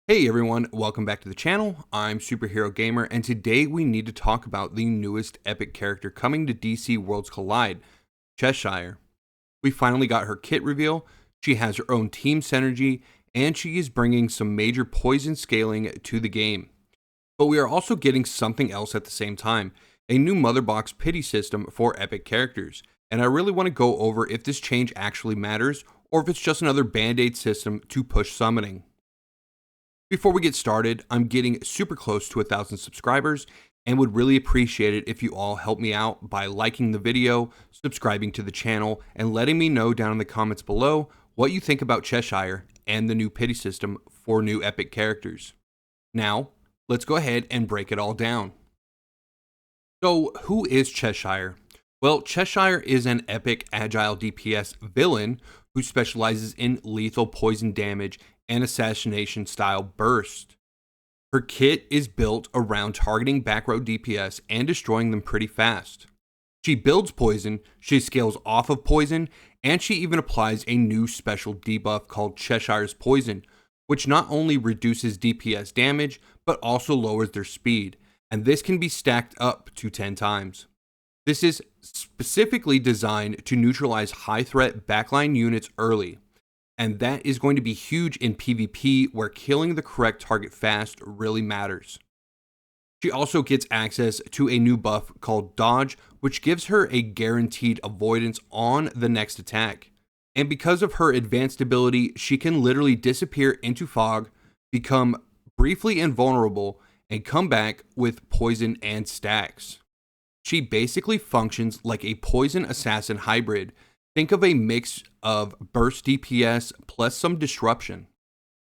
Hey everyone, welcome back to the channel. I'm Superhero Gamer, and today we need to talk about the newest epic character coming to DC Worlds Collide, Cheshire. We finally got her kit reveal, she has her own team synergy, and she is bringing some major poison scaling to the game. But we are also getting something else at the same time, a new Mother Box pity system for epic characters, and I really want to go over if this change actually matters, or if it's just another band-aid system to push summoning. Before we get started, I'm getting super close to 1,000 subscribers and would really appreciate it if you all help me out by liking the video, subscribing to the channel, and letting me know down in the comments below what you think about Cheshire and the new pity system for new epic characters. Now, let's go ahead and break it all down. So, who is Cheshire? Well, Cheshire is an epic agile DPS villain who specializes in lethal poison damage and assassination style burst. Her kit is built around targeting back row DPS and destroying them pretty fast. She builds poison, she scales off of poison, and she even applies a new special debuff called Cheshire's Poison, which not only reduces DPS damage, but also lowers their speed, and this can be stacked up to 10 times. This is specifically designed to neutralize high threat backline units early, and that is going to be huge in PvP where killing the correct target fast really matters. She also gets access to a new buff called Dodge, which gives her a guaranteed avoidance on the next attack. And because of her advanced ability, she can literally disappear into fog, become briefly invulnerable, and come back with poison and stacks. She basically functions like a poison assassin hybrid. Think of a mix of burst DPS plus some disruption.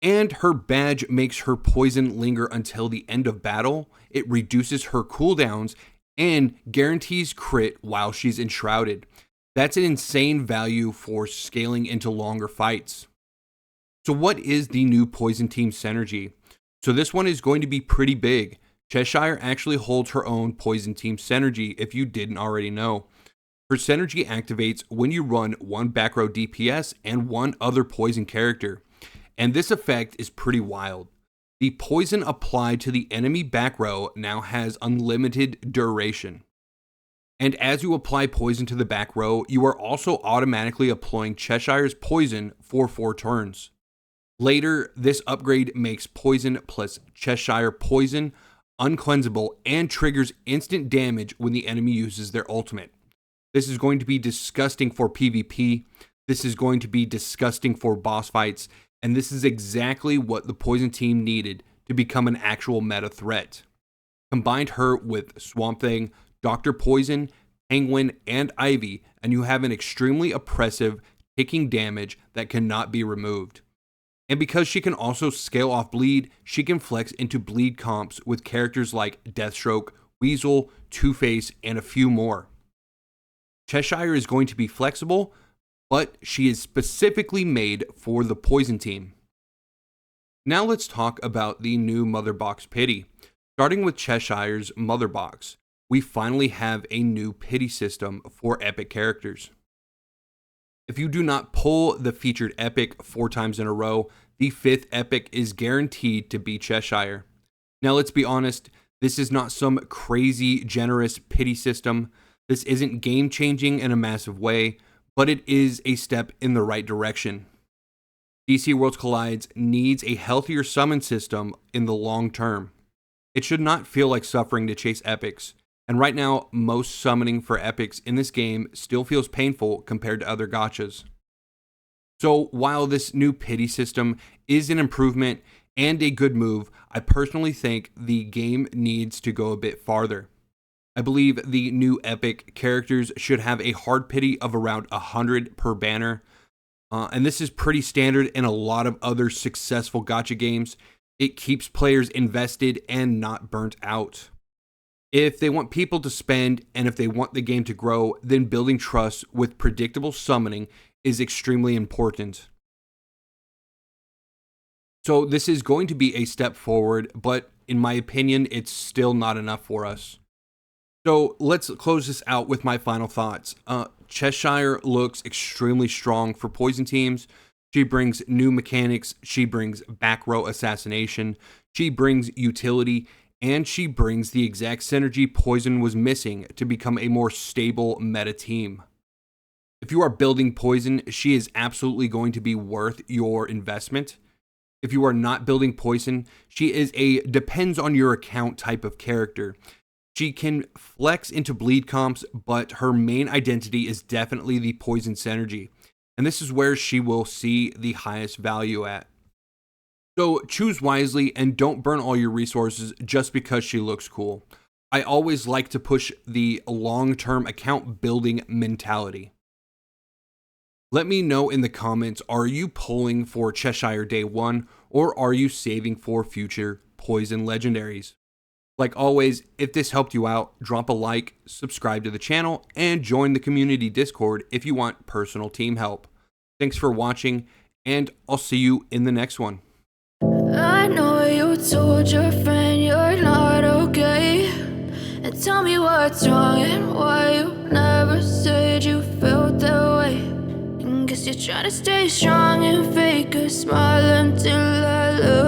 And her badge makes her poison linger until the end of battle. It reduces her cooldowns and guarantees crit while she's enshrouded. That's an insane value for scaling into longer fights. So what is the new poison team synergy? So this one is going to be pretty big. Cheshire actually holds her own poison team synergy if you didn't already know. Her synergy activates when you run one back row DPS and one other poison character, and this effect is pretty wild. The poison applied to the enemy back row now has unlimited duration. And as you apply poison to the back row, you are also automatically applying Cheshire's Poison for 4 turns. Later, this upgrade makes poison plus Cheshire Poison uncleansable and triggers instant damage when the enemy uses their ultimate. This is going to be disgusting for PvP, this is going to be disgusting for boss fights, and this is exactly what the poison team needed to become an actual meta threat. Combine her with Swamp Thing, Dr. Poison, Penguin, and Ivy, and you have an extremely oppressive, ticking damage that cannot be removed. And because she can also scale off bleed, she can flex into bleed comps with characters like Deathstroke, Weasel, Two-Face, and a few more. Cheshire is going to be flexible, but she is specifically made for the poison team. Now let's talk about the new Mother Box pity. Starting with Cheshire's Mother Box, we finally have a new pity system for epic characters. If you do not pull the featured epic 4 times in a row, the 5th epic is guaranteed to be Cheshire. Now let's be honest, this is not some crazy generous pity system. This isn't game-changing in a massive way, but it is a step in the right direction. DC Worlds Collides needs a healthier summon system in the long term. It should not feel like suffering to chase epics, and right now, most summoning for epics in this game still feels painful compared to other gachas. So while this new pity system is an improvement and a good move, I personally think the game needs to go a bit farther. I believe the new epic characters should have a hard pity of around 100 per banner, and this is pretty standard in a lot of other successful gacha games. It keeps players invested and not burnt out. If they want people to spend and if they want the game to grow, then building trust with predictable summoning is extremely important. So this is going to be a step forward, but in my opinion, it's still not enough for us. So let's close this out with my final thoughts. Cheshire looks extremely strong for poison teams. She brings new mechanics, she brings back row assassination, she brings utility, and she brings the exact synergy Poison was missing to become a more stable meta team. If you are building Poison, she is absolutely going to be worth your investment. If you are not building Poison, she is a depends on your account type of character. She can flex into bleed comps, but her main identity is definitely the Poison synergy. And this is where she will see the highest value at. So choose wisely and don't burn all your resources just because she looks cool. I always like to push the long-term account building mentality. Let me know in the comments, are you pulling for Cheshire day one or are you saving for future Poison legendaries? Like always, if this helped you out, drop a like, subscribe to the channel, and join the community Discord if you want personal team help. Thanks for watching, and I'll see you in the next one. I know you told your friend you're not okay, and tell me what's wrong and why you never said you felt that way. And guess you're trying to stay strong and fake a smile until I look